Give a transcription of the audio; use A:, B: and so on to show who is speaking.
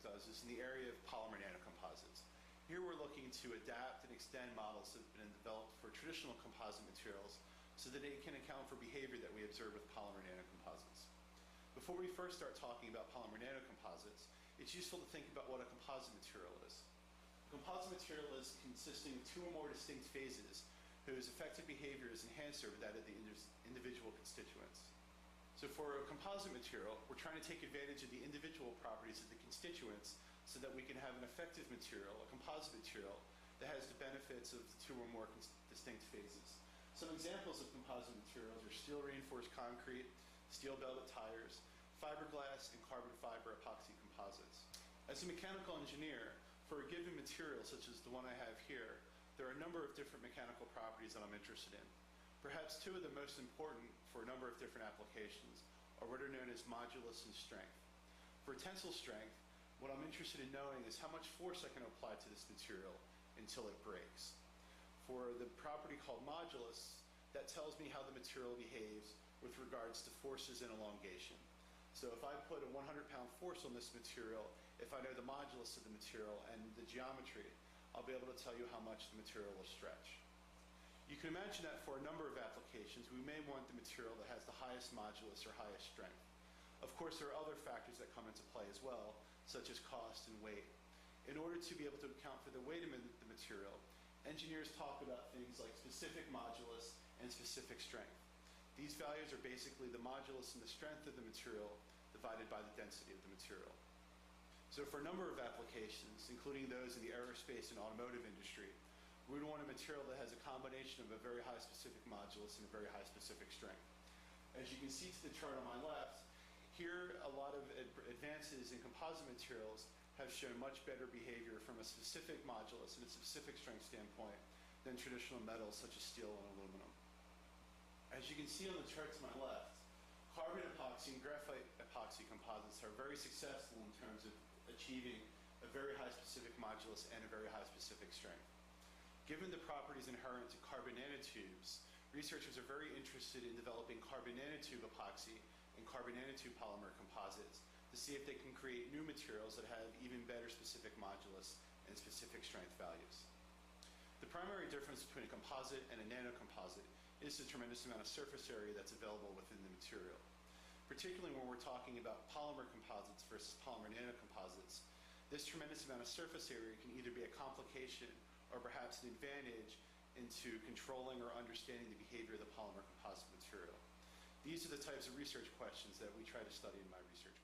A: does is in the area of polymer nanocomposites. Here we're looking to adapt and extend models that have been developed for traditional composite materials so that they can account for behavior that we observe with polymer nanocomposites. Before we first start talking about polymer nanocomposites, it's useful to think about what a composite material is. A composite material is consisting of two or more distinct phases whose effective behavior is enhanced over that of the individual constituents. So for a composite material, we're trying to take advantage of the individual properties of the constituents so that we can have an effective material, a composite material, that has the benefits of the two or more distinct phases. Some examples of composite materials are steel-reinforced concrete, steel belted tires, fiberglass, and carbon fiber epoxy composites. As a mechanical engineer, for a given material such as the one I have here, there are a number of different mechanical properties that I'm interested in. Perhaps two of the most important for a number of different applications are what are known as modulus and strength. For tensile strength, what I'm interested in knowing is how much force I can apply to this material until it breaks. For the property called modulus, that tells me how the material behaves with regards to forces and elongation. So if I put a 100-pound force on this material, if I know the modulus of the material and the geometry, I'll be able to tell you how much the material will stretch. You can imagine that for a number of applications, we may want the material that has the highest modulus or highest strength. Of course, there are other factors that come into play as well, such as cost and weight. In order to be able to account for the weight of the material, engineers talk about things like specific modulus and specific strength. These values are basically the modulus and the strength of the material divided by the density of the material. So for a number of applications, including those in the aerospace and automotive industry, we would want a material that has a combination of a very high specific modulus and a very high specific strength. As you can see to the chart on my left, here a lot of advances in composite materials have shown much better behavior from a specific modulus and a specific strength standpoint than traditional metals such as steel and aluminum. As you can see on the chart to my left, carbon epoxy and graphite epoxy composites are very successful in terms of achieving a very high specific modulus and a very high specific strength. Given the properties inherent to carbon nanotubes, researchers are very interested in developing carbon nanotube epoxy and carbon nanotube polymer composites to see if they can create new materials that have even better specific modulus and specific strength values. The primary difference between a composite and a nanocomposite is the tremendous amount of surface area that's available within the material. Particularly when we're talking about polymer composites versus polymer nanocomposites, this tremendous amount of surface area can either be a complication or perhaps an advantage into controlling or understanding the behavior of the polymer composite material. These are the types of research questions that we try to study in my research